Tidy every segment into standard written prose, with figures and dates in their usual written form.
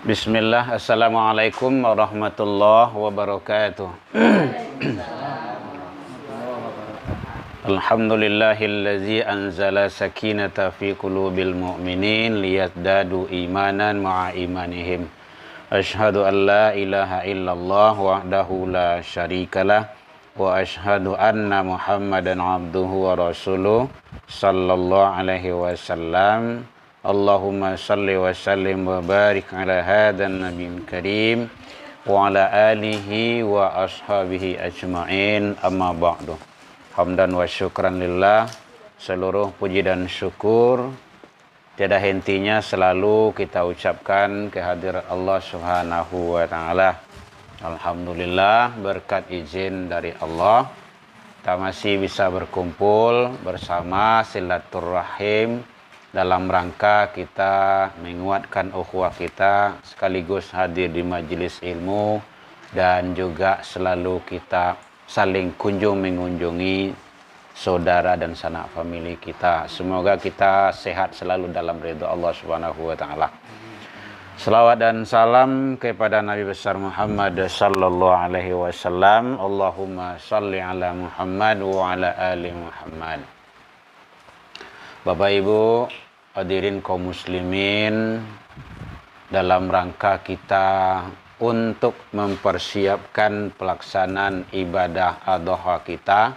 Bismillah, Assalamualaikum warahmatullahi wabarakatuh. Alhamdulillahillazi anzala sakinata fi qulubil mu'minin liyazdadu imanan ma'a imanihim. Ashhadu an la ilaha illallah wahdahu la syarikalah wa ashhadu anna Muhammadan abduhu wa rasuluh sallallahu alaihi wasallam. Allahumma salli wa sallim wa barik ala hadan nabiyil karim wa ala alihi wa ashabihi ajma'in, amma ba'du. Hamdan wa syukran lillah, seluruh puji dan syukur tiada hentinya selalu kita ucapkan kehadirat Allah Subhanahu wa taala. Alhamdulillah, berkat izin dari Allah kita masih bisa berkumpul bersama silaturahim dalam rangka kita menguatkan ukhuwah kita, sekaligus hadir di majelis ilmu dan juga selalu kita saling kunjung mengunjungi saudara dan sanak famili kita. Semoga kita sehat selalu dalam ridha Allah Subhanahu wa taala. Selawat dan salam kepada Nabi besar Muhammad sallallahu alaihi wasallam. Allahumma shalli ala Muhammad wa ala ali Muhammad. Bapak Ibu hadirin kaum muslimin, dalam rangka kita untuk mempersiapkan pelaksanaan ibadah Adha kita,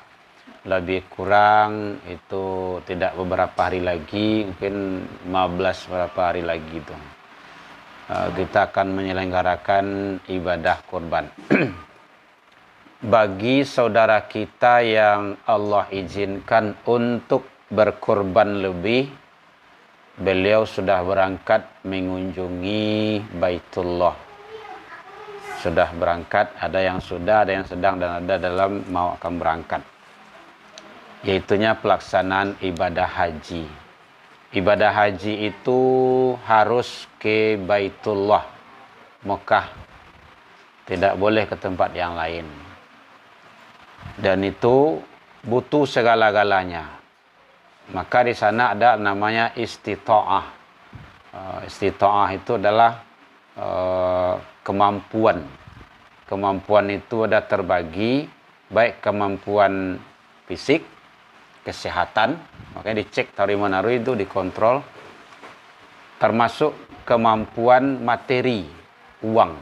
lebih kurang itu tidak beberapa hari lagi, mungkin 15 beberapa hari lagi itu kita akan menyelenggarakan ibadah kurban. Bagi saudara kita yang Allah izinkan untuk berkorban lebih, beliau sudah berangkat mengunjungi Baitullah. Sudah berangkat, ada yang sudah, ada yang sedang, dan ada dalam mau akan berangkat. Yaitunya pelaksanaan ibadah haji. Ibadah haji itu harus ke Baitullah, Mekah. Tidak boleh ke tempat yang lain. Dan itu butuh segala-galanya. Maka di sana ada namanya istita'ah. Istita'ah itu adalah kemampuan. Kemampuan itu ada terbagi, baik kemampuan fisik, kesehatan, makanya dicek tarimanaru itu dikontrol, termasuk kemampuan materi, uang.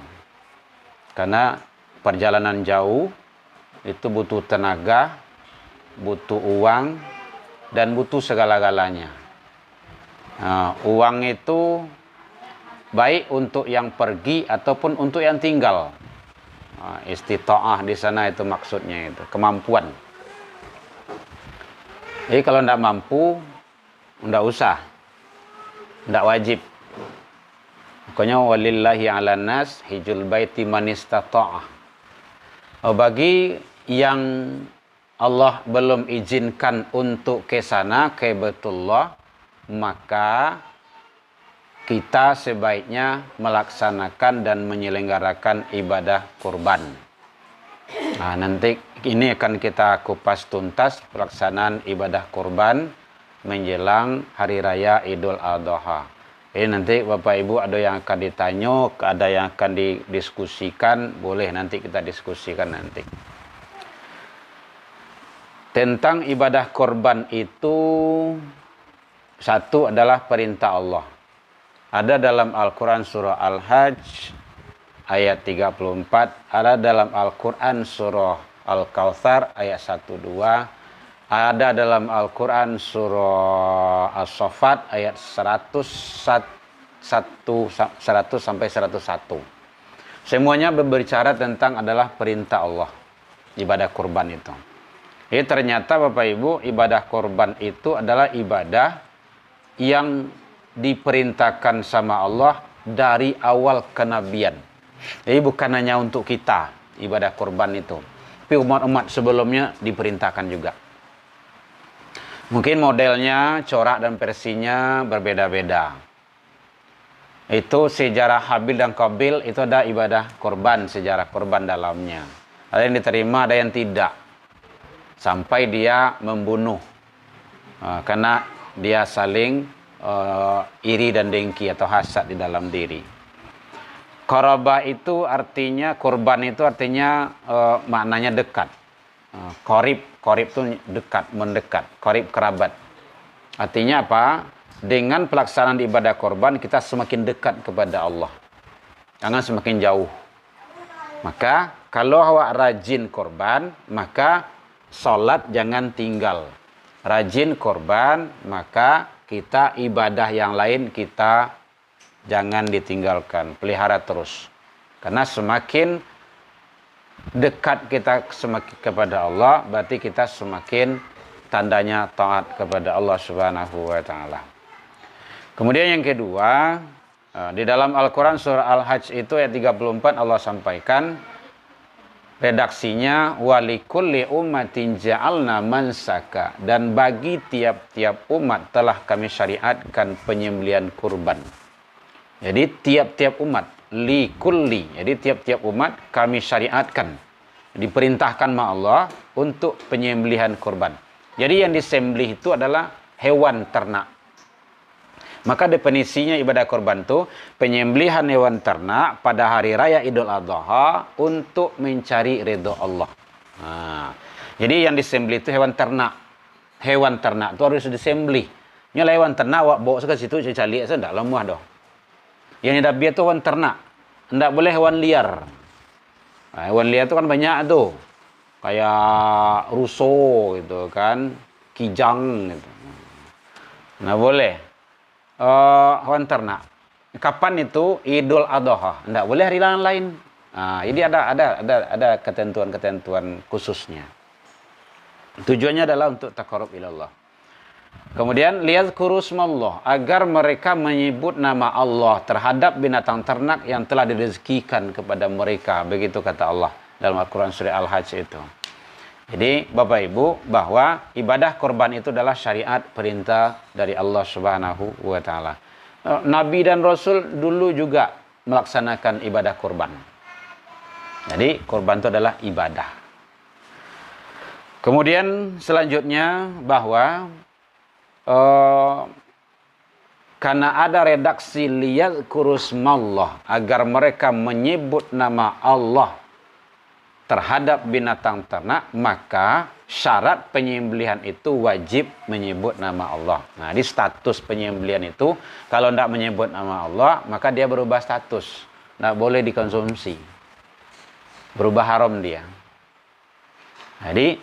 Karena perjalanan jauh itu butuh tenaga, butuh uang, dan butuh segala-galanya. Uang itu baik untuk yang pergi ataupun untuk yang tinggal. Istita'ah di sana itu maksudnya itu kemampuan. Jadi kalau tidak mampu, tidak usah, tidak wajib. Pokoknya walillahi 'alan nas hijjul baiti man istata'ah. Bagi yang Allah belum izinkan untuk ke sana, ke Baitullah, maka kita sebaiknya melaksanakan dan menyelenggarakan ibadah kurban. Nanti ini akan kita kupas tuntas pelaksanaan ibadah kurban menjelang Hari Raya Idul Adha. Nanti Bapak Ibu ada yang akan ditanya, ada yang akan didiskusikan, boleh nanti kita diskusikan nanti. Tentang ibadah korban itu, satu adalah perintah Allah. Ada dalam Al-Quran surah Al-Hajj ayat 34, ada dalam Al-Quran surah Al-Kautsar ayat 1-2, ada dalam Al-Quran surah As-Saffat ayat 100 sampai 101. Semuanya berbicara tentang adalah perintah Allah, ibadah kurban itu. Jadi ternyata Bapak Ibu, ibadah korban itu adalah ibadah yang diperintahkan sama Allah dari awal kenabian. Jadi bukan hanya untuk kita ibadah korban itu, tapi umat-umat sebelumnya diperintahkan juga. Mungkin modelnya, corak dan versinya berbeda-beda. Itu sejarah Habil dan Qabil itu ada ibadah korban, sejarah korban dalamnya. Ada yang diterima, ada yang tidak. Sampai dia membunuh karena dia saling iri dan dengki atau hasad di dalam diri. Qarabah itu artinya, kurban itu artinya maknanya dekat. Qarib itu dekat, mendekat. Qarib kerabat. Artinya apa? Dengan pelaksanaan ibadah kurban kita semakin dekat kepada Allah. Jangan semakin jauh. Maka kalau awak rajin kurban, maka salat jangan tinggal. Rajin kurban, maka kita ibadah yang lain kita jangan ditinggalkan, pelihara terus. Karena semakin dekat kita semakin kepada Allah, berarti kita semakin tandanya taat kepada Allah Subhanahu wa taala. Kemudian yang kedua, di dalam Al-Qur'an surah Al-Hajj itu ayat 34 Allah sampaikan redaksinya walikulli ummatin ja'alna mansaka, dan bagi tiap-tiap umat telah kami syariatkan penyembelihan kurban. Jadi tiap-tiap umat, likulli, jadi tiap-tiap umat kami syariatkan, diperintahkan sama Allah untuk penyembelihan kurban. Jadi yang disembelih itu adalah hewan ternak. Maka definisinya ibadah kurban itu penyembelihan hewan ternak pada hari raya Idul Adha untuk mencari ridho Allah. Jadi yang disembelih itu hewan ternak. Hewan ternak itu harus disembelih. Nyala hewan ternak awak bawa ke situ cari saya ndak lemah dah. Yang didabi itu hewan ternak. Ndak boleh hewan liar. Hewan liar itu kan banyak tuh. Kayak ruso gitu kan, kijang gitu. Nah boleh. Hewan ternak. Kapan itu? Idul Adha. Ndak boleh hari lain. Ini ada ketentuan-ketentuan khususnya. Tujuannya adalah untuk taqarrub ilallah. Kemudian liyadhkuru smallah, agar mereka menyebut nama Allah terhadap binatang ternak yang telah direzekikan kepada mereka. Begitu kata Allah dalam Al-Quran surah Al-Hajj itu. Jadi Bapak Ibu, bahwa ibadah kurban itu adalah syariat perintah dari Allah Subhanahu wa taala. Nabi dan Rasul dulu juga melaksanakan ibadah kurban. Jadi kurban itu adalah ibadah. Kemudian selanjutnya bahwa karena ada redaksi liyadhkuru smallah, agar mereka menyebut nama Allah terhadap binatang ternak, maka syarat penyembelihan itu wajib menyebut nama Allah. Nah, di status penyembelihan itu, kalau tidak menyebut nama Allah, maka dia berubah status. Tidak boleh dikonsumsi. Berubah haram dia. Jadi,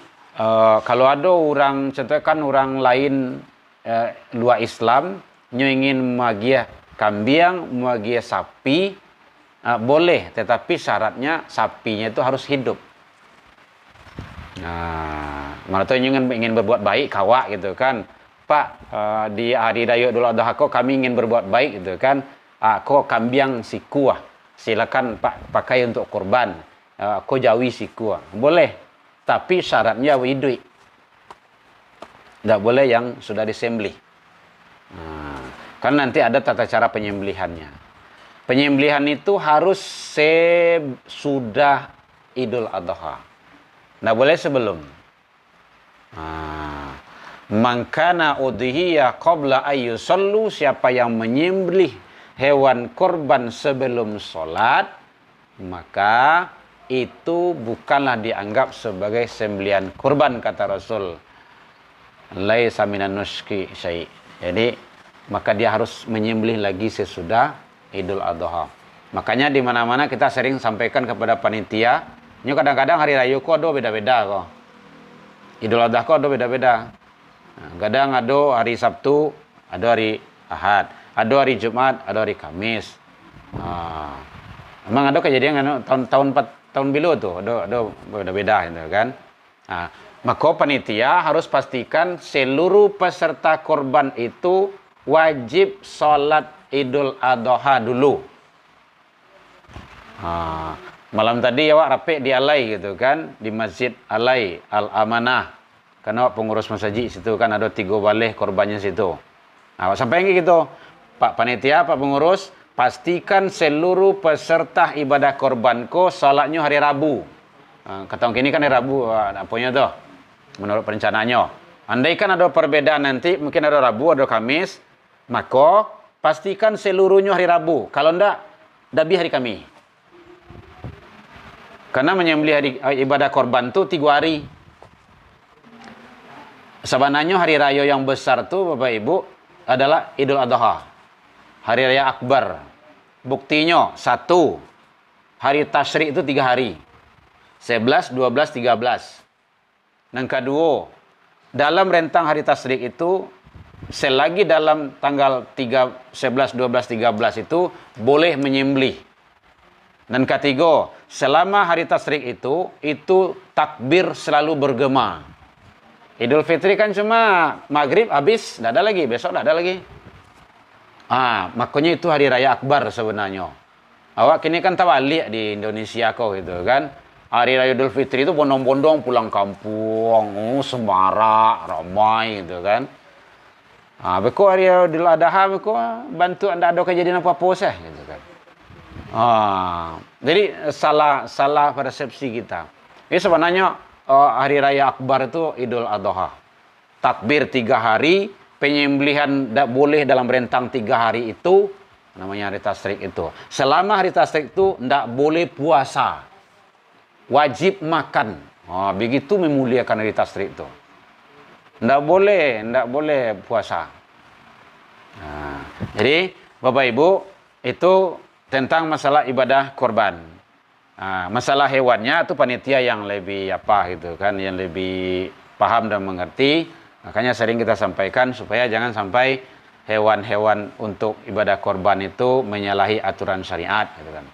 kalau ada orang, contohkan orang lain luar Islam, ingin magiah kambing, magiah sapi, boleh, tetapi syaratnya sapinya itu harus hidup. Mana tuh ingin berbuat baik kawak gitu kan, Pak, di hari raya Idul Adha kami ingin berbuat baik gitu kan, kok kambing siku silakan Pak pakai untuk kurban, kok jawi siku boleh, tapi syaratnya hidup. Tidak boleh yang sudah disembelih. Kan nanti ada tata cara penyembelihannya. Penyembelihan itu harus sudah Idul Adha. Tidak boleh sebelum. Mangkana udhiyah qabla ayyusallu, siapa yang menyembelih hewan kurban sebelum sholat, maka itu bukanlah dianggap sebagai sembelihan kurban, kata Rasul. Laisa minan nuski syai'. Jadi maka dia harus menyembelih lagi sesudah Idul Adha. Makanya di mana-mana kita sering sampaikan kepada panitia, ini kadang-kadang hari raya kok ada beda-beda kok. Idul Adha kok ada beda-beda. Kadang ada hari Sabtu, ada hari Ahad, ada hari Jumat, ada hari Kamis. Memang ada kejadian tahun bilu tuh, ada beda-beda gitu kan. Maka panitia harus pastikan seluruh peserta korban itu wajib sholat Idul Adha dulu. Malam tadi awak rapik di Alai gitu kan, di Masjid Alai Al-Amanah. Karena pengurus masjid situ kan ada 3 balih korbannya situ. Sampai gitu, Pak Panitia, Pak Pengurus, pastikan seluruh peserta ibadah korbanku sholatnya hari Rabu. Kata kini kan hari Rabu, apanya tuh? Menurut perencanaannya. Andaikan ada perbedaan nanti, mungkin ada Rabu, ada Kamis, maka pastikan seluruhnya hari Rabu. Kalau enggak, dabi hari Kamis. Karena menyembelih ibadah korban itu 3 hari. Sebenarnya hari raya yang besar tuh Bapak Ibu adalah Idul Adha. Hari raya akbar. Buktinya 1. Hari tasyrik itu 3 hari. 11, 12, 13. Yang kedua, dalam rentang hari tasyrik itu selagi dalam tanggal 11, 12, 13 itu boleh menyembelih. Dan ketiga, selama hari tasyrik itu takbir selalu bergema. Idul Fitri kan cuma maghrib habis, tidak ada lagi, besok tidak ada lagi. Makanya itu hari raya akbar sebenarnya. Awak kini kan tawali di Indonesia kok gitu kan. Hari raya Idul Fitri itu bondong-bondong pulang kampung, semarak, ramai gitu kan. Beko hari Idul Adha beko bantu anda ada kejadian apa-apa sah gitu kan. Jadi salah persepsi kita. Ini sebenarnya hari raya akbar itu Idul Adha. Takbir 3 hari, penyembelihan tidak boleh dalam rentang 3 hari itu, namanya hari tasyrik itu. Selama hari tasyrik itu tidak boleh puasa. Wajib makan. Begitu memuliakan hari tasyrik itu. Tidak boleh puasa. Jadi Bapak Ibu itu tentang masalah ibadah korban. Masalah hewannya itu panitia yang lebih gitu kan, yang lebih paham dan mengerti. Makanya sering kita sampaikan supaya jangan sampai hewan-hewan untuk ibadah korban itu menyalahi aturan syariat gitu kan.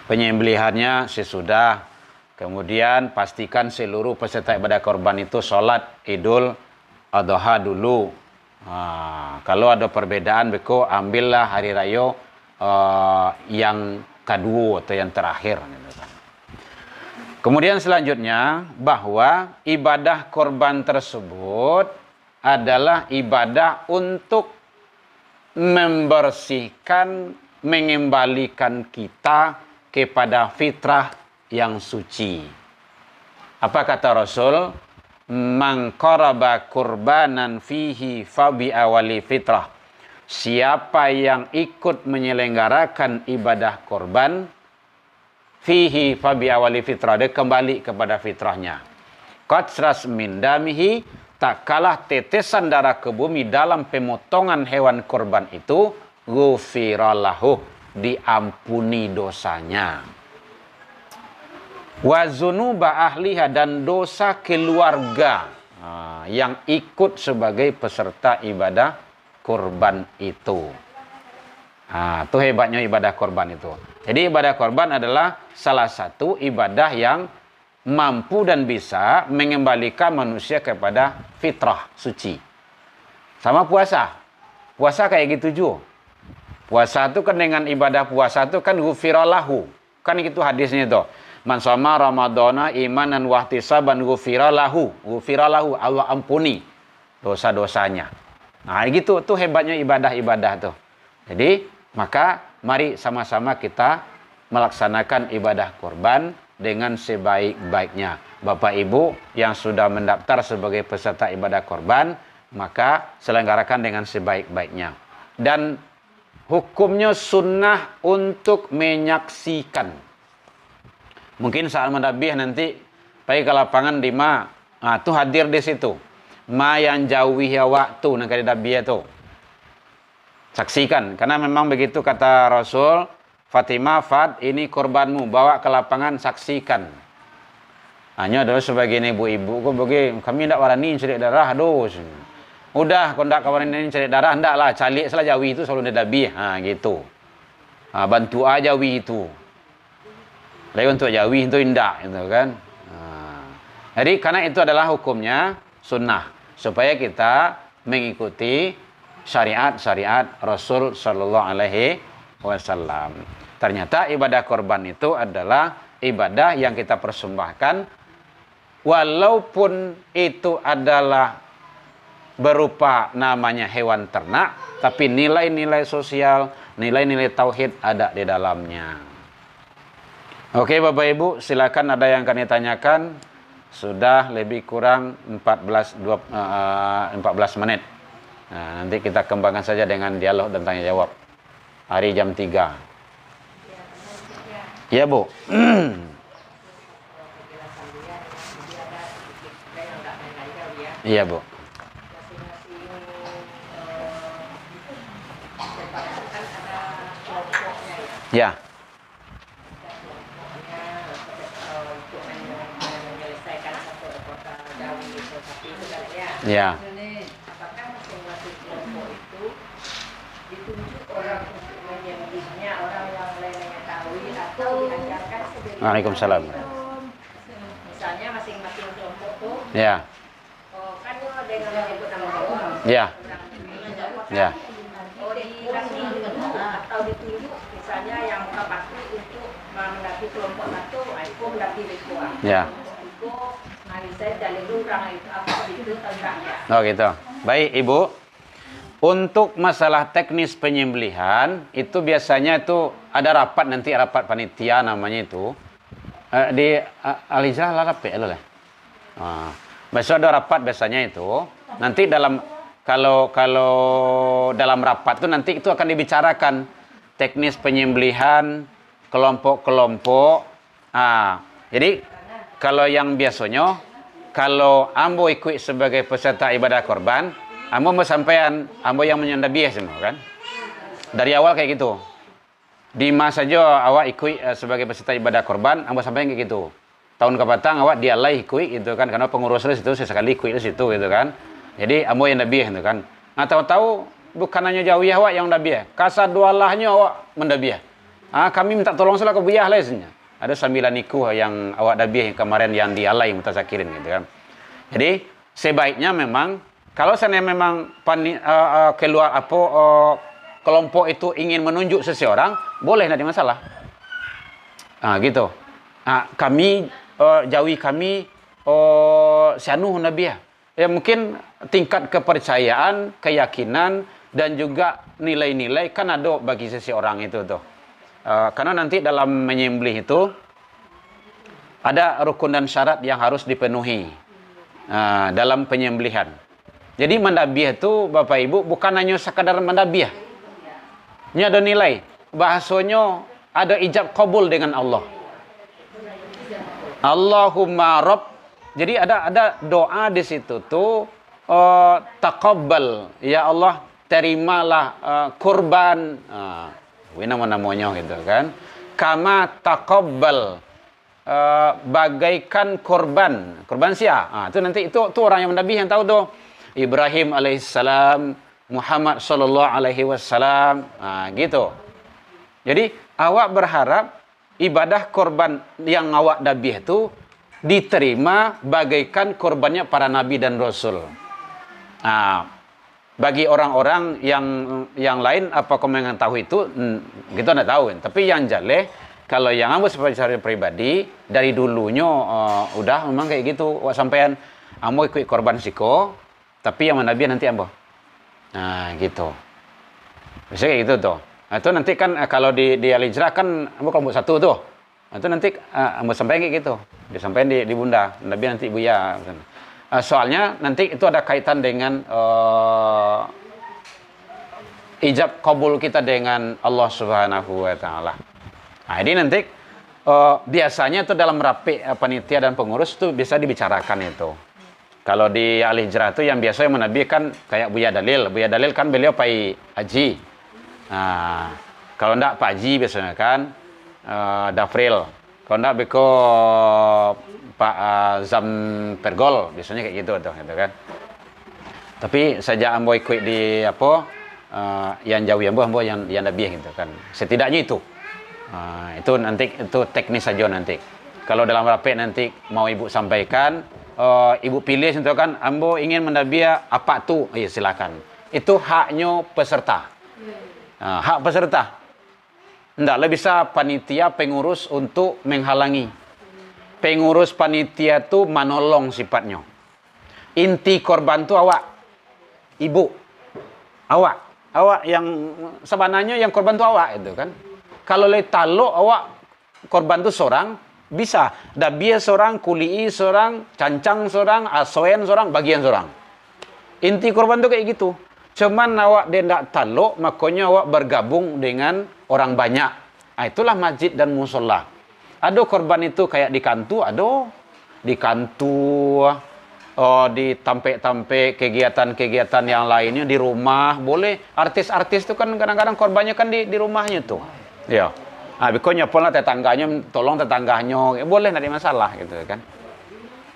Penyembelihannya sesudah, kemudian pastikan seluruh peserta ibadah korban itu sholat Idul Adha dulu. Kalau ada perbedaan beko ambillah hari raya yang kedua atau yang terakhir. Kemudian selanjutnya bahwa ibadah korban tersebut adalah ibadah untuk membersihkan, mengembalikan kita kepada fitrah yang suci. Apa kata Rasul? Man qaraba qurbanan fihi fabi awali fitrah. Siapa yang ikut menyelenggarakan ibadah korban fihi fabi awali fitrah, dia kembali kepada fitrahnya. Qatsras min damihi, tak kalah tetesan darah ke bumi dalam pemotongan hewan korban itu, ghufiralahu, diampuni dosanya. Wa dzunuba ahliha, dan dosa keluarga yang ikut sebagai peserta ibadah korban itu. Itu hebatnya ibadah korban itu. Jadi ibadah korban adalah salah satu ibadah yang mampu dan bisa mengembalikan manusia kepada fitrah suci. Sama puasa. Puasa kayak gitu juga. Puasa itu kan dengan ibadah puasa itu kan ghufiralahu. Kan itu hadisnya itu. Man shoma ramadhana imanan wa ihtisaban ghufiralahu. Ghufiralahu, Allah ampuni dosa-dosanya. Gitu tuh hebatnya ibadah-ibadah tuh. Jadi maka mari sama-sama kita melaksanakan ibadah korban dengan sebaik-baiknya. Bapak Ibu yang sudah mendaftar sebagai peserta ibadah korban, maka selenggarakan dengan sebaik-baiknya. Dan hukumnya sunnah untuk menyaksikan. Mungkin saat mendabih nanti pergi ke lapangan di tuh hadir di situ. Ma yang jauhi waktu nak ada dabia tu. Saksikan, karena memang begitu kata Rasul, Fatimah, Fad, ini korbanmu, bawa ke lapangan, saksikan. Hanya adalah sebagian ibu-ibu, kami tidak warani cari darah, udah, kau tidak kawarin ini cari darah, tidak lah, calik salah jawi itu selalu dabi, gitu. Bantu aja jawi itu. Lalu untuk jawi itu indah, gitu kan. Jadi karena itu adalah hukumnya sunnah, supaya kita mengikuti syariat-syariat Rasul Sallallahu Alaihi Wasallam. Ternyata ibadah korban itu adalah ibadah yang kita persembahkan, walaupun itu adalah berupa namanya hewan ternak, tapi nilai-nilai sosial, nilai-nilai tauhid ada di dalamnya. Oke Bapak Ibu, silakan ada yang akan ditanyakan. Sudah lebih kurang 14 menit. Nanti kita kembangkan saja dengan dialog dan tanya jawab. Hari jam 3. Ya Bu. Iya, Bu. Masing-masing tempat itu kan ada kelompoknya ya. Ya. Untuk menyelesaikan satu kota dawi itu, tapi itu kan ya. Ya. Apakah masing-masing kelompok itu ditunjuk orang untuk menyembelihnya, orang yang lain mengetahui atau diajarkan sendiri? Waalaikumsalam. Misalnya masing-masing kelompok tuh, Ya. kan dengan menyebut nama Allah. Ya. Ya. Oh, dikasih atau ditunjuk misalnya yang pasti untuk mendaki kelompok satu, aku mendaki Bikua. Ya. Itu saya dalil orang itu apa itu tentang ya. Oh gitu. Baik, Ibu. Untuk masalah teknis penyembelihan itu biasanya itu ada rapat, nanti rapat panitia namanya itu di Aliza Larape lah. Besok ada rapat biasanya itu. Nanti dalam kalau dalam rapat itu nanti itu akan dibicarakan teknis penyembelihan kelompok-kelompok. Jadi kalau yang biasanya kalau ambo ikut sebagai peserta ibadah korban, ambo mau sampean, ambo yang menyandabiah semua kan. Dari awal kayak gitu. Di masa saja awak ikut sebagai peserta ibadah korban, ambo sampean kayak gitu. Tahun kebatang awak dialai ikut gitu kan, karena pengurus di situ sesekali ikut di situ gitu kan. Jadi ambo yang nabiah gitu kan. Nah, tahu-tahu bukan hanya jauh awak yang nabiah, kasar dualahnya awak mendabiah. Kami minta tolong salah ke buyah lah isinya. Ada 9 iku yang awak dabiah yang kemarin yang dialai mutasakirin gitu kan. Jadi sebaiknya memang kalau saya memang keluar kelompok itu ingin menunjuk seseorang, boleh, tidak ada masalah. Gitu. Kami jauhi kami sianu nabiah. Ya mungkin tingkat kepercayaan, keyakinan dan juga nilai-nilai kan ada bagi seseorang itu tuh. Karena nanti dalam menyembelih itu ada rukun dan syarat yang harus dipenuhi dalam penyembelihan. Jadi mendabiah itu Bapak Ibu bukan hanya sekadar mendabiah. Ini ada nilai. Bahasanya ada ijab qabul dengan Allah. Allahumma Rabb. Jadi ada doa di situ tuh taqabbal. Ya Allah, terimalah kurban. Namanya gitu kan. Kama taqabbal. Bagaikan korban sia. Itu nanti itu orang yang mendabiah yang tahu tuh. Ibrahim alaihissalam, Muhammad sallallahu alaihi wasallam, gitu. Jadi awak berharap ibadah korban yang awak dabiah itu diterima bagaikan korbannya para nabi dan rasul. Bagi orang-orang yang lain apa kau mengetahui itu kita tidak tahu. Tapi yang jelas kalau yang ambo secara pribadi dari dulunya udah memang kayak gitu. Wah sampean ambo ikut korban siko, tapi yang nabi nanti ambo. Gitu. Bisa kayak gitu tuh. Itu nanti kan kalau di Al-Hijrah kan ambo kelompok satu tuh. Itu nanti ambo sampaikan kayak gitu. Disampaikan di bunda. Nabi nanti buya. Soalnya nanti itu ada kaitan dengan ijab kabul kita dengan Allah Subhanahu wa taala. Jadi nanti biasanya itu dalam rapi panitia dan pengurus itu bisa dibicarakan itu. Kalau di Al-Hijrah itu yang biasa yang menabi kan kayak Buya Dalil. Buya Dalil kan beliau pai haji. Kalau enggak Pak Haji biasanya kan Dafril. Kalau enggak beko Pak Zam Pergol biasanya kayak gitu tuh gitu kan. Tapi sejak ambo ikut di yang jauh ambo yang nabi gitu kan. Setidaknya itu. Itu nanti itu teknis saja nanti. Kalau dalam rapi nanti mau ibu sampaikan, ibu pilih itu kan ambo ingin mendabiah apa tuh? Silakan. Itu haknya peserta. Hak peserta. Ndaklah bisa panitia pengurus untuk menghalangi. Pengurus panitia tu manolong sifatnya. Inti korban tu awak. Ibu. Awak. Awak yang sebenarnya yang korban tu awak itu kan. Kalau le taluk awak korban tu seorang bisa. Dabiah seorang, kulii seorang, cancang seorang, asoen seorang, bagian seorang. Inti korban tu kayak gitu. Cuman awak dia ndak taluk, makanya awak bergabung dengan orang banyak. Itulah masjid dan musola. Ada korban itu kayak di kantu, ada di kantu di tampek-tampek kegiatan-kegiatan yang lainnya di rumah boleh. Artis-artis itu kan kadang-kadang korbannya kan di rumahnya tuh. Ya. Pokoknya pola tetangganya tolong tetangganya, boleh, tidak ada masalah gitu kan.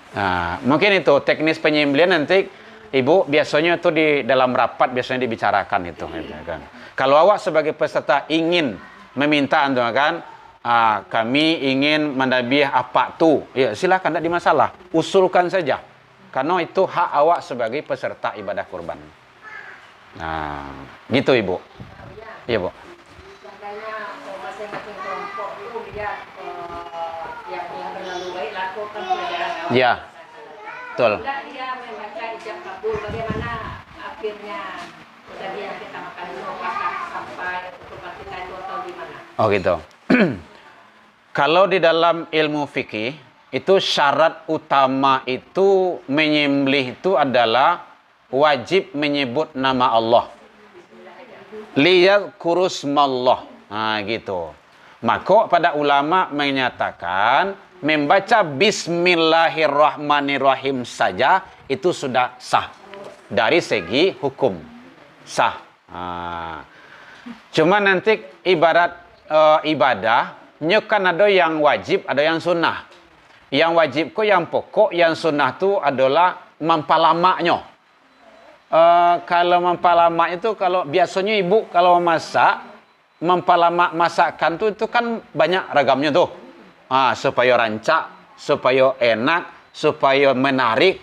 Nah, mungkin itu teknis penyembelihan nanti ibu biasanya itu di dalam rapat biasanya dibicarakan itu gitu kan. Kalau awak sebagai peserta ingin meminta kan, kami ingin mendabiah apa tuh, ya silakan, tidak ada masalah, usulkan saja. Karena itu hak awak sebagai peserta ibadah kurban. Nah, gitu Ibu. Iya, Bu. Makanya masing-masing kelompok itu dia yang berlalu baik lakukan pelajaran awal. Ya, betul. Tidak dia membaca ijab kabul, bagaimana akhirnya tadi yang kita makan dulu apakah sampai kurban kita itu atau gimana? Oh gitu. Kalau di dalam ilmu fikih itu syarat utama itu menyembelih itu adalah wajib menyebut nama Allah. Liyadhkurusmallah. Nah, gitu. Maka pada ulama menyatakan membaca bismillahirrahmanirrahim saja itu sudah sah dari segi hukum. Sah. Cuma nanti ibarat ibadah, kan ada yang wajib, ada yang sunnah. Yang wajib kok yang pokok, yang sunnah itu adalah mempalamaknya. Kalau mempalamak itu, kalau biasanya ibu kalau masak, mempalamak masakan itu kan banyak ragamnya tuh. Supaya rancak, supaya enak, supaya menarik,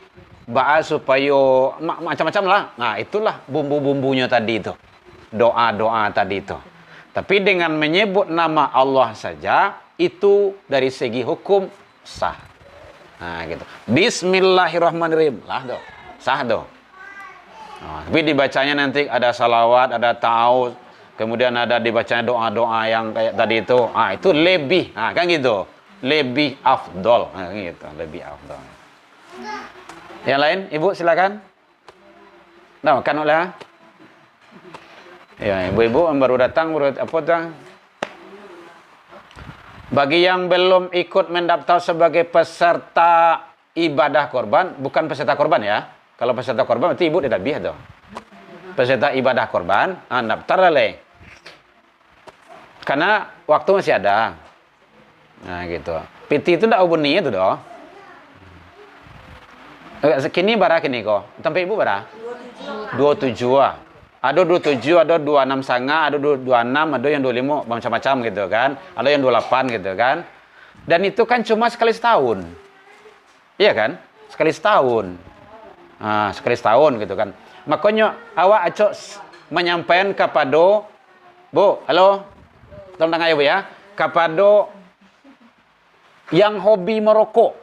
supaya macam-macam lah. Nah, itulah bumbu-bumbunya tadi itu. Doa-doa tadi itu. Tapi dengan menyebut nama Allah saja, itu dari segi hukum sah. Nah, gitu. Bismillahirrahmanirrahim. Lah doh. Sah doh. Tapi dibacanya nanti ada salawat, ada ta'awud, kemudian ada dibacanya doa-doa yang kayak tadi itu. Itu lebih. Kan gitu. Lebih afdol. Gitu. Lebih afdol. Yang lain, Ibu silakan. Nah, makan oleh. Ya, ibu-ibu yang baru datang, baru apa tuh? Bagi yang belum ikut mendaftar sebagai peserta ibadah korban, bukan peserta korban ya. Kalau peserta korban berarti ibu tidak biah tuh. Peserta ibadah korban, daftar lele. Karena waktu masih ada. Nah, gitu. PT itu tidak ubuni itu doh. Kini bara kini kok. Sampai ibu bara? 27. Ada 27, ada 26 sanga, ada 26, ada yang 25, macam-macam gitu kan. Ada yang 28 gitu kan. Dan itu kan cuma sekali setahun. Iya kan? Sekali setahun. Sekali setahun gitu kan. Makanya awak acok menyampaikan kepada Bu, halo. Tolong tangan ya Bu ya. Kepada yang hobi merokok.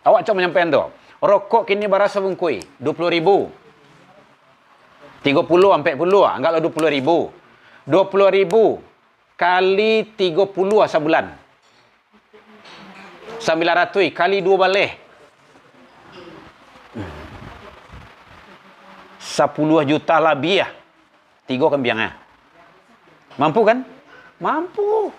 Awak acok menyampaikan tuh. Rokok kini berasa bungkui 20.000. 30 sampai 40, anggaplah 20.000. 20.000 kali 30 sebulan. 900 kali 2 balik. 10 juta lebih ya. 3 kembiangnya. Mampu kan? Mampu.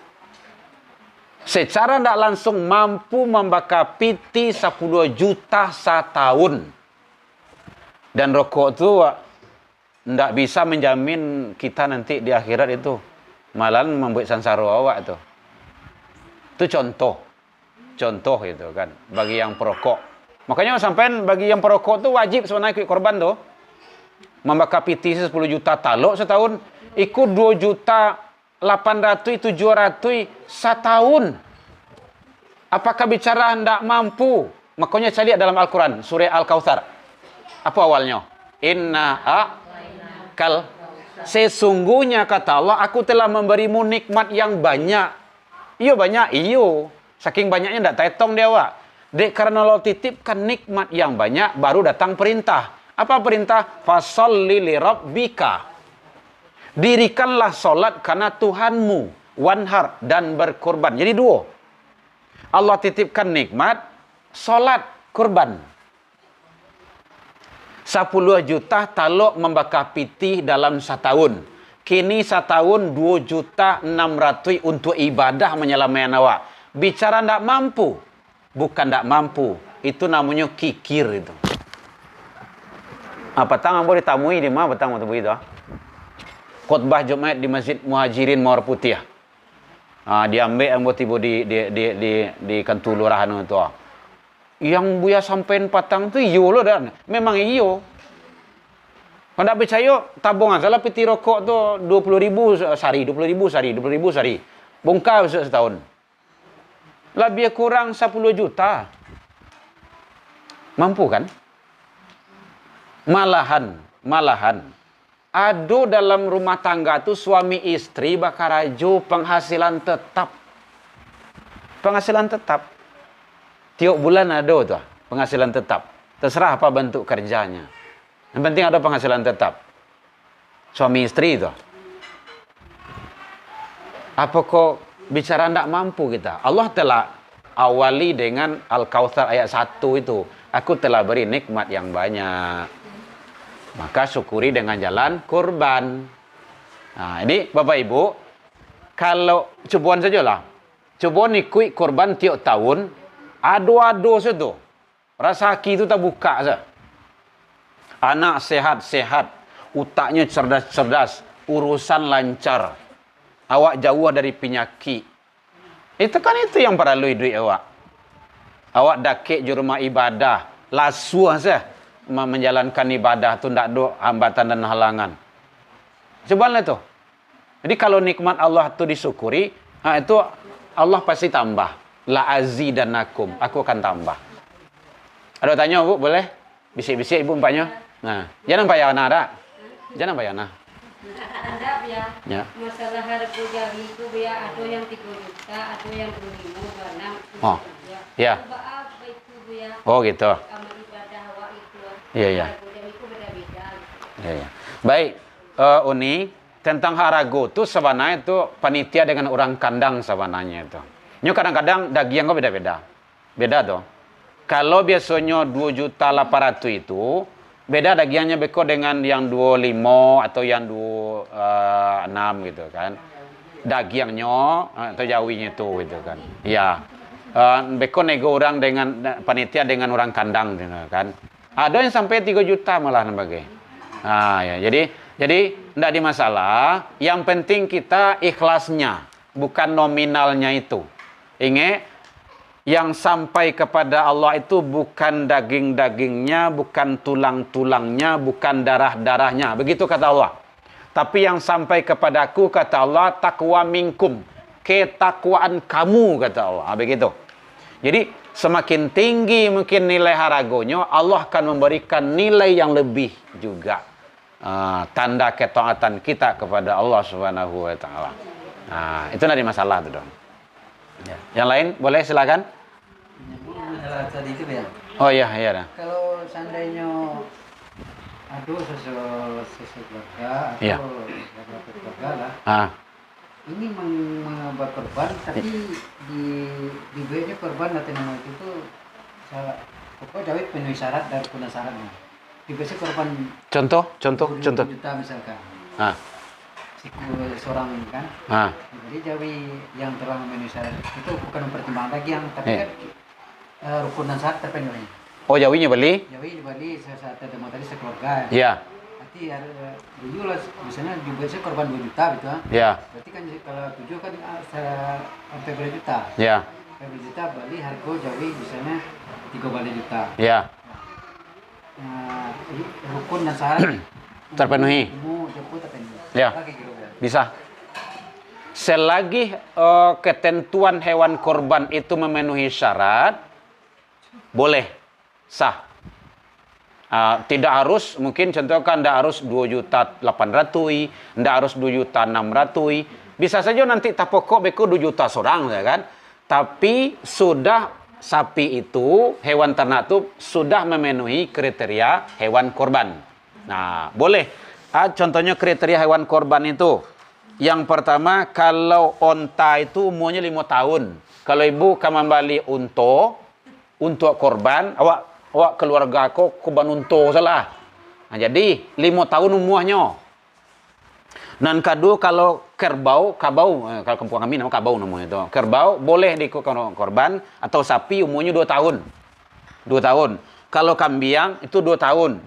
Secara tidak langsung mampu membakar piti 10 juta setahun. Dan rokok itu tidak bisa menjamin kita nanti di akhirat itu. Malah membuat sansara awak itu. Itu contoh. Contoh itu kan. Bagi yang perokok. Makanya sampai bagi yang perokok itu wajib sebenarnya ikut korban tuh. Membakar piti 10 juta taluk setahun. Ikut 2 juta 800, 700 setahun. Apakah bicara tidak mampu? Makanya saya lihat dalam Al-Quran. Surah Al-Kautsar. Apa awalnya? Sesungguhnya kata Allah, aku telah memberimu nikmat yang banyak. Iyo banyak, iyo. Saking banyaknya tidak terhitung dia awak. Dek karena Allah titipkan nikmat yang banyak, baru datang perintah. Apa perintah? Fasholli li rabbika. Dirikanlah solat karena Tuhanmu. Wanhar dan berkorban. Jadi 2. Allah titipkan nikmat, solat, kurban. 10 juta taluk membakar piti dalam setahun. Kini setahun 2 juta 600 untuk ibadah menyelamatkan awak. Bicara tidak mampu. Bukan tidak mampu. itu namanya kikir itu. Petang ambo ditamui di mana petang waktu begitu? Khotbah Jumat di Masjid Muhajirin Mawar Putih. Diambil ambo tiba di kantor lurahan itu. Yang Buya sampein patang tu iyo loh dan memang iyo. Kalau tak percaya, tabungan salah peti rokok tu 20.000 sehari, 20.000 sehari, 20.000 sehari. Bongkar setahun. Lebih kurang 10 juta. Mampu kan? Malahan. Ada dalam rumah tangga tu suami istri bakarajo penghasilan tetap. Penghasilan tetap. Tiap bulan ada tu penghasilan tetap. Terserah apa bentuk kerjanya. Yang penting ada penghasilan tetap. Suami istri itu. Apa kok bicara tidak mampu kita? Allah telah awali dengan Al-Kautsar ayat 1 itu. Aku telah beri nikmat yang banyak. Maka syukuri dengan jalan kurban. Nah, ini Bapak Ibu, kalau cobaan sajalah. Cobaan ikut kurban tiap tahun, ado-ado saja. Rasa haki itu tak buka saja. Anak sehat-sehat, utaknya cerdas-cerdas, urusan lancar, awak jauh dari penyakit. Itu kan itu yang perlu duit awak. Awak dakik di rumah ibadah, lasu saja menjalankan ibadah tu tidak ada hambatan dan halangan. Cobalah tu. Jadi kalau nikmat Allah tu disyukuri, itu Allah pasti tambah. La azidanakum, aku akan tambah. Ada tanya Bu, boleh? Bisik-bisik Ibu umpanya. Nah, jangan payah nak ada. Jangan payah nak. Anda Ya. masalah harga jari itu ada yang 3 juta, ada yang 25, 26. Oh. Ya. Apa itu Oh gitu. amal ibadah awak itu. Iya, iya. Harga jari itu beda-beda. Ya. Baik, Uni, tentang harago tu sebenarnya itu panitia dengan orang kandang sebenarnya itu. Nyo kadang-kadang daging kok beda-beda. Beda tuh. Kalau biasanya 2.800.000 itu beda dagingnya beko dengan yang 25 atau yang 26 gitu kan. Dagingnya atau jawinya itu gitu kan. Ya. Beko nego orang dengan panitia dengan orang kandang gitu kan. Ada yang sampai 3 juta malah sebagai. Nah, ya. Jadi tidak ada masalah. Yang penting kita ikhlasnya, bukan nominalnya itu. Ingat, yang sampai kepada Allah itu bukan daging-dagingnya, bukan tulang-tulangnya, bukan darah-darahnya. Begitu kata Allah. Tapi yang sampai kepadaku, kata Allah, taqwa minkum. Ketakwaan kamu, kata Allah. Begitu. Jadi, semakin tinggi mungkin nilai haragonya, Allah akan memberikan nilai yang lebih juga. Tanda ketaatan kita kepada Allah Subhanahu wa Ta'ala. Nah, itu tidak ada masalah tuh dong. Ya. Yang lain boleh silakan. Tadi itu ya. Oh iya dah. Kalau seandainya aduh sekeluarga Iya. atau beberapa keluarga lah. Ini mengubah korban tapi di bawahnya korban atau nama itu salah. Pokoknya David penuhi syarat dan punya syaratnya. Di bawahnya korban. Contoh. 20 juta misalkan. Seorang kan. Jadi Jawi yang telah memenuhi syarat itu bukan mempertimbangkan lagi yang tapi kan rukun dan syarat terpenuhi. Oh Jawinya beli? Jawi dibeli saat ada tadi sekeluarga. Iya. Berarti dulu lah misalnya juga saya korban 2 juta gitu. Iya. Berarti kan kalau 7 kan sampai berapa juta? Iya. Sampai berapa juta beli harga Jawi misalnya 3 juta. Iya. Rukun dan syarat terpenuhi. Ya. Bisa. Selagi ketentuan hewan korban itu memenuhi syarat, boleh sah. Tidak harus, mungkin contohkan tidak harus 2.800.000, tidak harus 2.600.000. Bisa saja nanti tapokok beko 2 juta seorang, ya kan? Tapi sudah sapi itu, hewan ternak itu sudah memenuhi kriteria hewan korban. Nah, boleh. Contohnya kriteria hewan korban itu. Yang pertama, kalau onta itu umurnya 5 tahun. Kalau ibu kamu beli untuk korban, awak keluarga aku korban unta salah. Nah, jadi 5 tahun umurnya. Dan kedua, kalau kabau, kalau kampung kami nama kabau namanya itu. Kerbau boleh dikorban atau sapi umurnya 2 tahun. 2 tahun. Kalau kambing itu 2 tahun.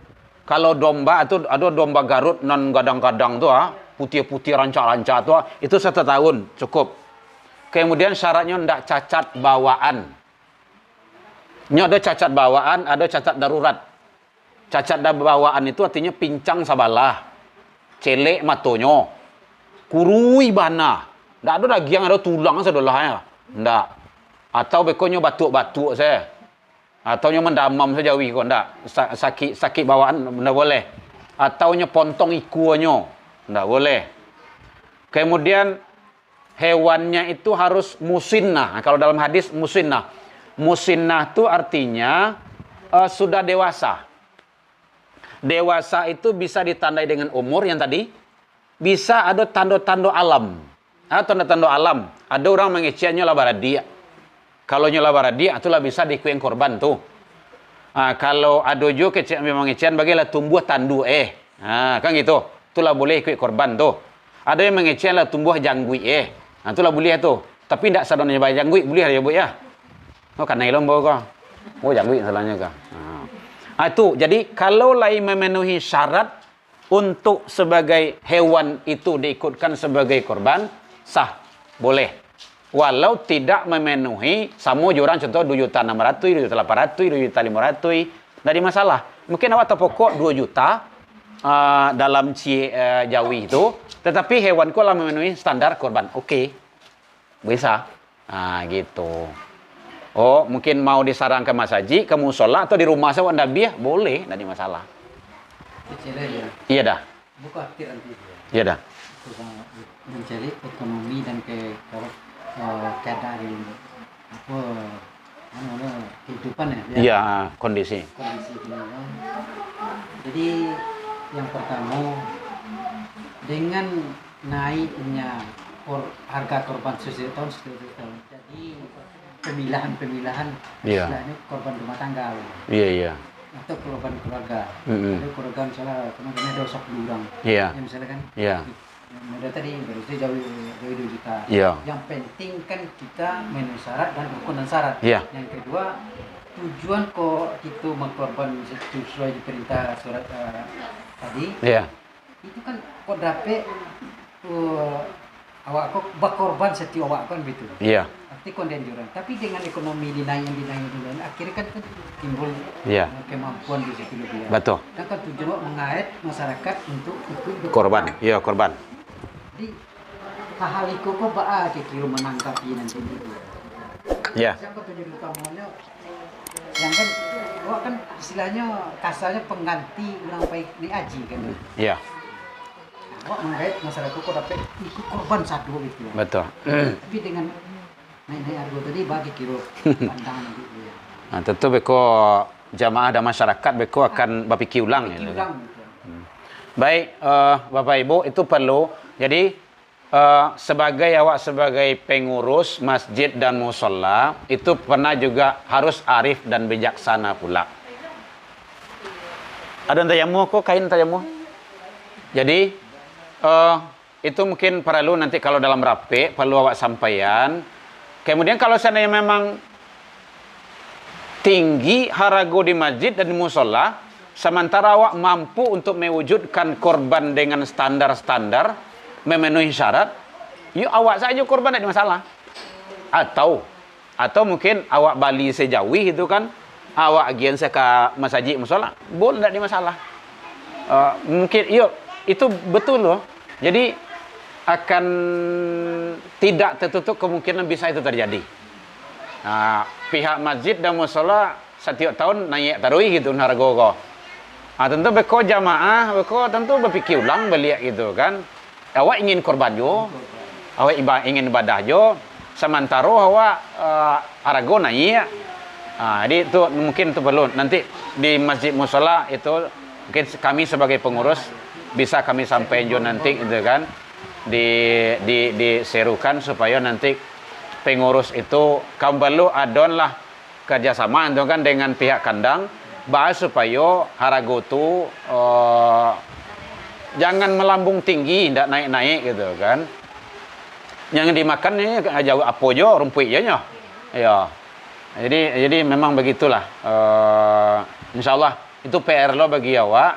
Kalau domba itu ada domba Garut non gadang-gadang tuh, putih-putih rancak-rancak tuh, itu 1 tahun cukup. Kemudian syaratnya ndak cacat bawaan. Ini ada cacat bawaan, ada cacat darurat. Cacat bawaan itu artinya pincang sabalah, celek matonyo, kurui bana. Ndak ada lagi yang ada tulang sedolahnya. Ndak. Atau bekonyo batuk-batuk saya. Atau nyo mendamam saja wi kok ndak. Sakit bawaan ndak boleh. Atau nyo pontong ikuanyo ndak boleh. Kemudian hewannya itu harus musinnah. Nah, kalau dalam hadis musinnah. Musinnah itu artinya sudah dewasa. Dewasa itu bisa ditandai dengan umur yang tadi. Bisa ada tanda-tanda alam. Tanda-tanda alam. Ada orang mengecehannya lah baradia. Kalau nyola baradia, itulah bisa dikuing korban tuh. Kalau ada juga kecehan memang ngecehan, bagilah tumbuh tandu kan gitu. Itulah boleh ikut korban tuh. Ada yang mengecehan lah tumbuh janggui itulah boleh tuh. Tapi tidak sadonnya bayar janggui, boleh ya bu ya. Oh karena ilmu kok. Oh janggui salahnya kah. Itu jadi kalau lain memenuhi syarat untuk sebagai hewan itu diikutkan sebagai korban, sah, boleh. Walau tidak memenuhi sama orang contoh 2.600.000, 2.800.000, 2.500.000, dari masalah. Mungkin awak terpokok 2 juta dalam Jawi itu, tetapi hewanku lah memenuhi standar korban. Oke. Bisa. Gitu. Oh, mungkin mau disarankan Mas Haji ke musola atau di rumah saya Nabi boleh, tidak ada masalah. Iya dah. Buka nanti. Iya dah. Mencari ekonomi dan keadaan kehidupan ya. Iya, kondisi. Jadi yang pertama dengan naiknya harga korban setiap tahun, jadi pemilahan istilahnya korban rumah tangga. Iya. Atau korban keluarga. Ada keluarga misalnya kemarin ada 10 orang. Iya. Ya misalnya kan. Iya. Mudah tadi berarti jauh 2 juta. Iya. Yang penting kan kita memenuhi syarat dan rukun dan syarat. Iya. Yang kedua, tujuan kok kita mengkorban sesuai diperintah surat tadi. Iya. Itu kan kok dapat awak kok berkorban setiap awak kan begitu. Iya. Arti kondenjuran. Tapi dengan ekonomi dinaik, akhirnya kan timbul kemampuan di situ lebih. Betul. Dan kan tujuan mengait masyarakat untuk ikut Korban. Iya, korban. Jadi hal itu kok kira menanggapi nanti itu. Ya. Siapa tujuan utamanya? Yang kan, wah kan istilahnya kasarnya pengganti orang baik di aji kan. Iya. Wah mengait masyarakat kok dapat ikut korban satu gitu. Betul. Tapi dengan naik harga tadi bagi kira pandangan gitu ya. Nah, tentu beko jamaah dan masyarakat beko akan berpikir ulang ya. Baik, Bapak Ibu, itu perlu. Jadi awak sebagai pengurus masjid dan musola itu pernah juga harus arif dan bijaksana pula. Ada tayamu kok kain tayamu? Jadi itu mungkin perlu nanti kalau dalam rapi perlu awak sampaikan. Kemudian kalau seandainya memang tinggi harago di masjid dan di musola, sementara awak mampu untuk mewujudkan korban dengan standar-standar, memenuhi syarat, yuk awak saja korban, tidak ada masalah. Atau mungkin awak Bali sejauh itu kan, awak agian saya ke masjid musola, boleh, tidak ada masalah. Mungkin, yuk, itu betul loh. Jadi akan tidak tertutup kemungkinan bisa itu terjadi. Pihak masjid dan musola setiap tahun naik taruhi gitu harga. Tentu beko jamaah, beko tentu berpikir ulang beliak gitu kan. Awak ingin korban jo, awak ingin ibadah jo, sementara awak harga naik. Jadi itu mungkin itu perlu. Nanti di masjid musola itu mungkin kami sebagai pengurus bisa kami sampaikan jo nanti gitu kan. Diserukan supaya nanti pengurus itu kembali adonlah kerjasama itu kan dengan pihak kandang bahas supaya harga itu jangan melambung tinggi, tidak naik-naik gitu kan. Yang dimakan ini jauh apa jo rumput ya. Jadi memang begitulah. Insya Allah itu PR lo bagi awak.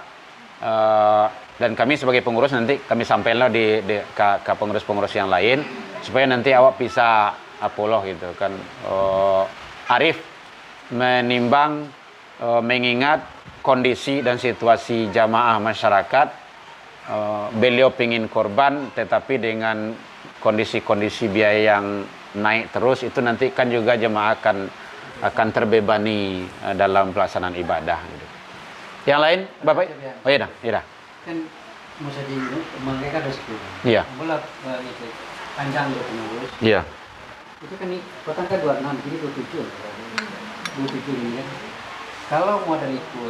Dan kami sebagai pengurus nanti kami sampaikan ke pengurus-pengurus yang lain supaya nanti awak bisa apoloh gitu kan. Arif menimbang, mengingat kondisi dan situasi jamaah masyarakat. Beliau pingin korban tetapi dengan kondisi-kondisi biaya yang naik terus, itu nanti kan juga jemaah akan terbebani dalam pelaksanaan ibadah gitu. Yang lain Bapak? Oh iya dah. Kan masa di mereka ada sepuluh. Iya. Bola itu panjang do pengurus. Iya. Itu kan potong ke 26 jadi 27. 27 ini kan. Kalau mau dari itu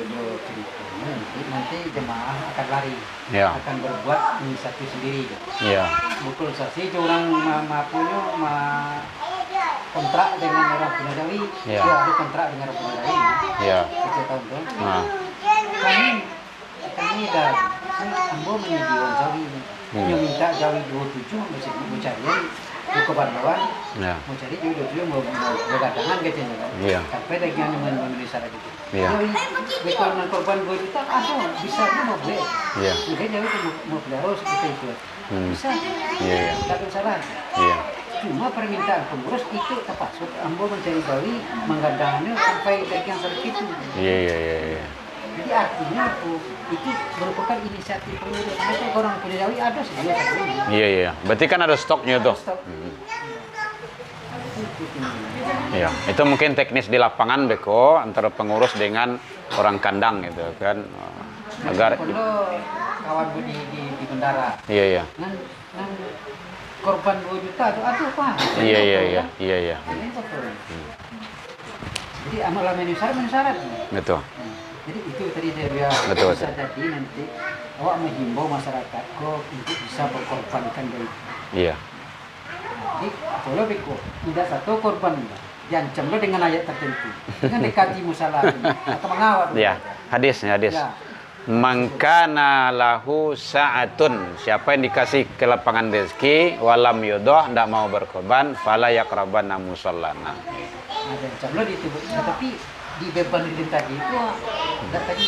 ceritanya nanti jemaah akan lari, akan berbuat inisiatif sendiri. Iya. Betul saksi orang punya kontrak dengan orang Pulau Jawi, dia ada kontrak dengan orang Pulau Jawi. Iya. Kita tahu tu. Kami dah ambo menyedi orang Jawi. Yang minta Jawi 27 mesti mencari buku bantuan, mau cari juga mau berdatangan katanya kan. Sampai dengan memenuhi syarat itu. Jadi korban 2 juta, bisa dia mau beli. Mungkin Jawi mau beli harus kita itu. Bisa. Tak ada salah. Cuma permintaan pengurus itu tepat. Ambo mencari Jawi menggadangnya sampai bagian sedikit itu. Jadi artinya itu merupakan inisiatif pengurus. Itu orang Pulau Jawi ada sebelum sebelumnya. Iya. Berarti kan ada stoknya tuh. Iya, itu mungkin teknis di lapangan Beko antara pengurus dengan orang kandang gitu kan. Agar kawan gue di bendara. Iya. Nan korban 2 juta itu apa? Iya. Jadi amalan syarat. Betul. Jadi itu tadi dia betul. Bisa jadi nanti awak menghimbau masyarakat kok untuk bisa berkorbankan dari. Iya. Jadi kalau Beko tidak satu korban diancam lo dengan ayat tertentu, dengan dekati musalah atau mengawal. Iya. Hadis. Ya. Mangkana lahu sa'atun, siapa yang dikasih kelapangan rezeki walam yudoh, tidak mau berkorban, fala yakrabanna musallana. Ada ancam lo di tubuh, tapi di beban di tadi itu tadi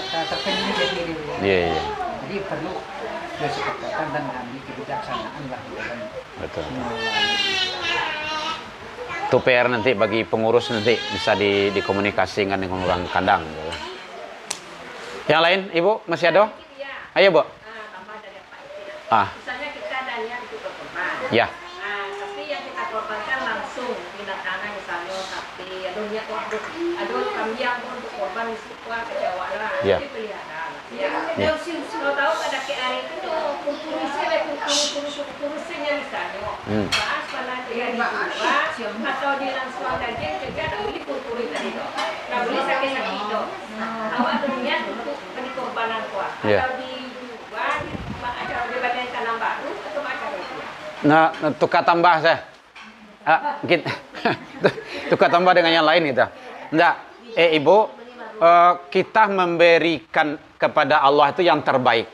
terpenuhi jadi. Iya. Jadi perlu kesepakatan dan ambil kebijaksanaan lah. Betul. Itu PR nanti bagi pengurus nanti bisa dikomunikasikan dengan orang kandang. Gitu. Yang lain, Ibu masih ada? Ayo, Bu. Tambah dari Pak. Misalnya kita ada niat untuk berkorban. Ya. Tapi yang kita korbankan langsung binatangnya misalnya sapi, ada niat untuk ada kambing untuk korban suka kecewa lah. Itu pelihara. Ya. Kalau tahu ada ke hari itu kurusnya misalnya. Bahas pada dia dijual atau dia langsung daging juga ada beli kurkuri tadi dok. Nah beli sakit-sakit dok. Awak ada niat untuk dikorbanan kuat. Atau dijual, atau dibanding tanam baru atau macam itu. Nah, tukar tambah saya. Mungkin tukar tambah dengan yang lain itu. Enggak, Ibu, kita memberikan kepada Allah itu yang terbaik.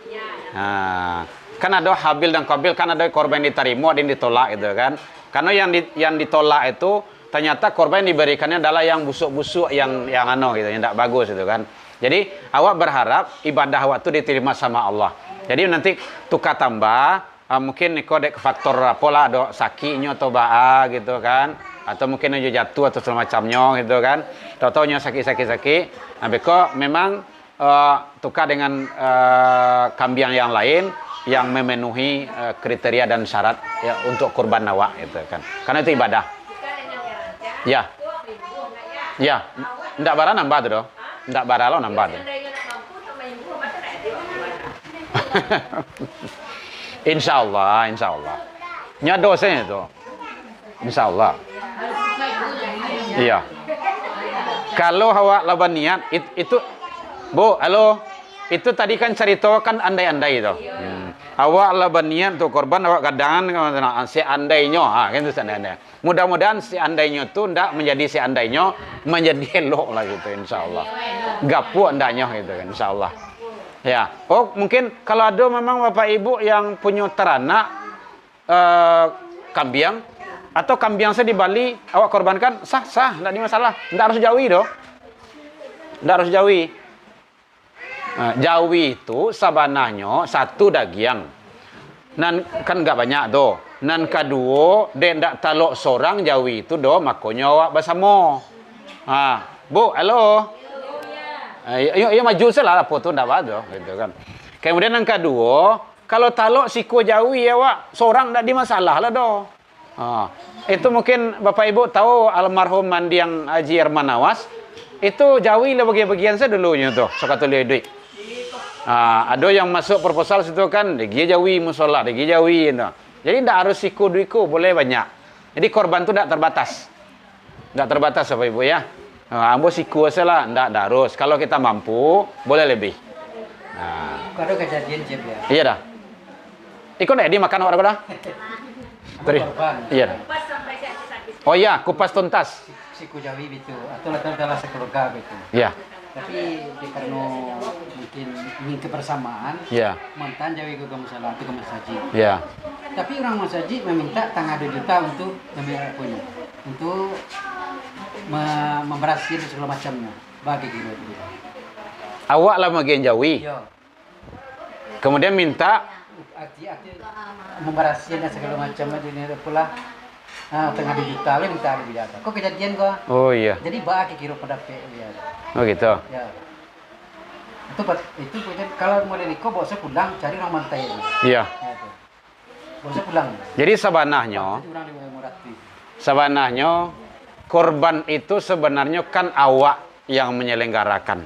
Nah, kan ada Habil dan Qabil, kan ada korban yang diterima dan ditolak gitu kan. Karena yang ditolak itu ternyata korban yang diberikannya adalah yang busuk-busuk, yang gitu, yang tidak bagus itu kan. Jadi awak berharap ibadah awak itu diterima sama Allah. Jadi nanti tukar tambah, mungkin kodek faktor apalah, ada sakitnya atau gitu kan, atau mungkin aja jatuh atau semacamnya gitu kan. Tahu-taunya sakit. Nah, beko memang tukar dengan kambing yang lain yang memenuhi kriteria dan syarat ya untuk kurban awak gitu kan. Karena itu ibadah. Ya. Ndak bara nambah tu doh. Ndak bara lo nambah tu. Insyaallah. Nya dosanya itu. Insyaallah. Iya. Kalau awak laban niat itu Bu, halo. Itu tadi kan cerita kan andai-andai itu. Awak laban niat untuk korban awak kadangan seandainya, kan itu seandainya. Mudah-mudahan seandainya itu ndak menjadi seandainya, menjadi elok lah gitu insyaallah. Gapu ndaknya gitu kan insyaallah. Ya. Oh, mungkin kalau ada memang Bapak Ibu yang punya teranak kambing Atau kambing saya di Bali awak korbankan, sah, enggak ada masalah. Enggak harus Jawi doh. Enggak harus Jawi. Nah, Jawi itu sabanahnya satu dagiang. Nan kan enggak banyak doh. Nan kedua, dia ndak talok seorang Jawi itu doh, makanya awak bersama. Bu, halo. Yuk maju salah apa tu ndak ada gitu kan. Kemudian yang kedua, kalau talok siku Jawi awak seorang ndak di masalah lah doh. Itu mungkin Bapak Ibu tahu almarhum Mandiang Haji Herman Awas itu Jawi lah bagian saya dulunya tuh sekatu duit. Ada yang masuk proposal situ kan dia Jawi musola, dia Jawi gitu. Jadi tidak harus siku duitku, boleh banyak. Jadi korban itu tidak terbatas. Tidak terbatas Bapak Ibu ya. Ambo siku saja lah, tidak harus. Kalau kita mampu, boleh lebih. Ada kejadian Cep ya. Iya dah. Ikut nih dimakan orang dah. Iya. Pas sampai habis. Oh iya, kupas tuntas. Siku Jawi itu atau latar sekeluarga gitu. Iya. Tapi karena mungkin ingin kebersamaan, Iya. mantan Jawi ke Musola atau ke masjid. Iya. Tapi orang masjid meminta tanggal 2 juta untuk punya, untuk memberaskan segala macamnya. Bagi gitu. Awak lah bagian Jawi. Iya. Kemudian minta Arti memberaskan segala macamnya di ini pula. Tengah 2 juta le minta lebih atas. Kok kejadian gua? Oh iya. Jadi bagi kira pada ya. Oh gitu. Ya. Itu kalau model Niko bosnya pulang cari orang mantai. Iya. Bosnya pulang. Jadi sabanahnya korban itu sebenarnya kan awak yang menyelenggarakan.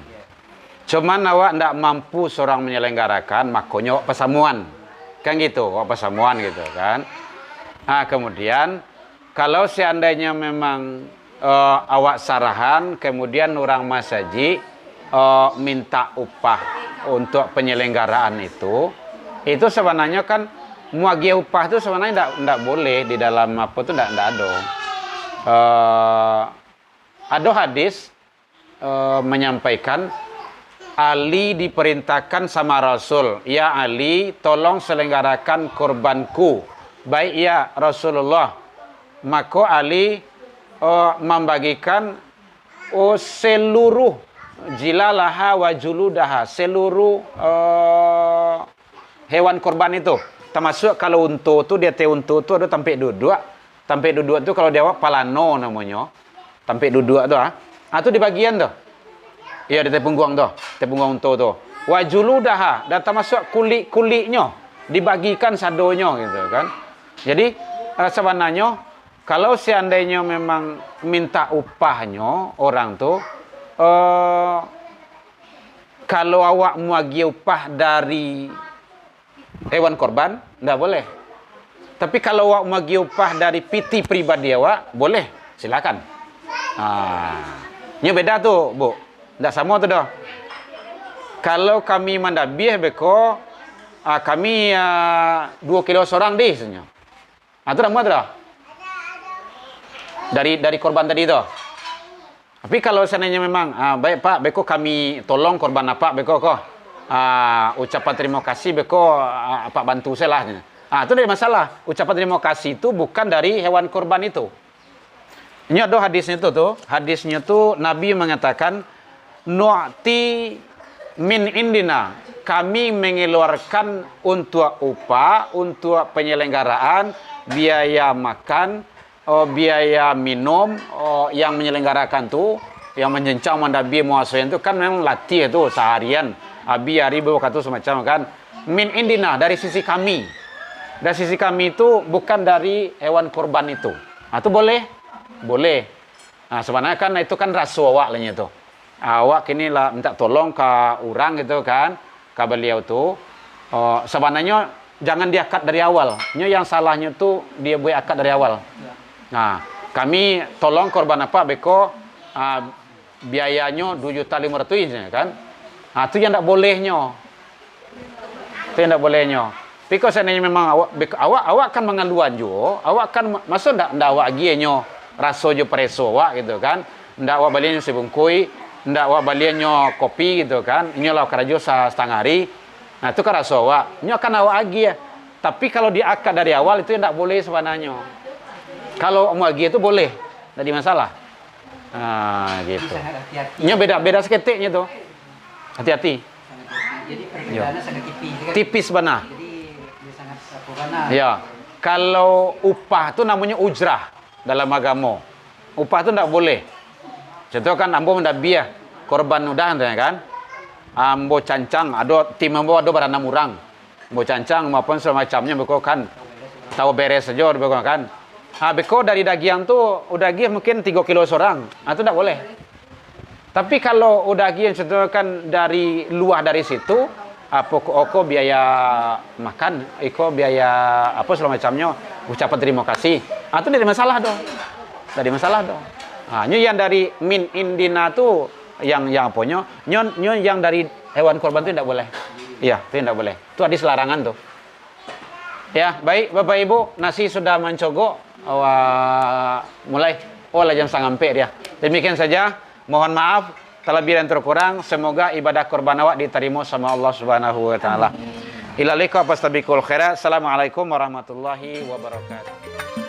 Cuman awak tidak mampu seorang menyelenggarakan, makanya awak pesamuan. Kan gitu, awak pesamuan gitu kan. Kemudian kalau seandainya memang awak sarahan, kemudian orang masaji minta upah untuk penyelenggaraan itu sebenarnya kan muagi upah itu sebenarnya tidak boleh di dalam apa itu tidak ada. Ada hadis menyampaikan Ali diperintahkan sama Rasul, ya Ali, tolong selenggarakan korbanku. Baik ya Rasulullah. Maka Ali membagikan seluruh jilalaha wa juludaha, seluruh hewan korban itu. Termasuk kalau unta itu dia unta itu ada tampik duduk. Tampik duduk itu kalau dia palano namanya. Tampik duduk itu itu di bagian tuh. Iya di tepungguang tuh, tepungguang unta tuh. Wa juludaha, dan termasuk kulit-kulitnya dibagikan sadonya gitu kan. Jadi sebenarnya kalau seandainya memang minta upahnya orang tuh kalau awak muagi upah dari hewan korban enggak boleh. Tapi kalau awak muagi upah dari piti pribadi awak boleh, silakan. Ini beda tuh, Bu. Enggak sama tuh dah. Kalau kami mandabih beko kami 2 kilo seorang deh sebenarnya. Itu dah muat dah. Dari korban tadi itu. Tapi kalau seandainya memang baik Pak, beko kami tolong korban apa beko kok. Ucapan terima kasih beko Pak bantu saya lah. Itu tidak masalah. Ucapan terima kasih itu bukan dari hewan korban itu. Ini ada hadisnya tuh. Hadisnya tuh Nabi mengatakan nu'ti min indina, kami mengeluarkan untuk upah, untuk penyelenggaraan, biaya makan, biaya minum, yang menyelenggarakan tuh, yang menjencang mandabi muasayan itu kan memang latih itu seharian, hari beberapa tuh semacam kan, min indina dari sisi kami, itu bukan dari hewan korban itu, itu boleh, sebenarnya kan itu kan rasu awak lainnya tuh. Awak kini lah minta tolong ke orang gitu kan, ke beliau tuh sebenarnya jangan diakad dari awal. Yang salahnya tuh dia buat akad dari awal. Kami tolong korban apa beko biayanya 2.500.000 kan. Itu yang tidak bolehnya. Itu yang tidak bolehnya. Tapi kalau seandainya memang awak kan mengaluan juga, awak kan maksud ndak awak gienyo raso jo preso awak gitu kan. Ndak awak baliannya sebungkui, ndak awak baliannya kopi gitu kan. Ini lah karajo setengah hari. Itu kan raso awak. Ini akan awak agi ya. Tapi kalau diakad dari awal itu ndak boleh sebenarnya. Kalau muagi itu boleh, tidak ada masalah. Nah, gitu. Sangat hati-hati. Nya beda seketiknya tuh. Hati-hati. Jadi perbedaannya sangat tipis. Kan? Tipis benar. Jadi dia sangat sempurna. Ya. Kalau upah itu namanya ujrah dalam agama. Upah itu tidak boleh. Contoh kan ambo ndak biah korban udah kan. Ambo cancang, ada tim ambo ada beranam orang. Ambo cancang maupun semacamnya beko kan. Tahu beres saja beko kan. Beko dari dagian tuh udah gih mungkin 3 kilo seorang. Itu tidak boleh. Tapi kalau udah gih contoh kan dari luar dari situ oko biaya makan, biaya apa segala macamnya, ucapan terima kasih. Itu tidak ada masalah dong. Tidak ada masalah dong. Yang dari min indina tuh yang apanya? Yang dari hewan korban itu tidak boleh. Iya, itu tidak boleh. Itu hadis larangan tuh. Ya, baik Bapak Ibu, nasi sudah mencogok. Mulai jam 3:30 dia. Demikian saja. Mohon maaf terlebih dan terkurang, semoga ibadah korban awak diterima sama Allah Subhanahu wa taala. Ila liqa fastabiqul khairat. Assalamualaikum warahmatullahi wabarakatuh.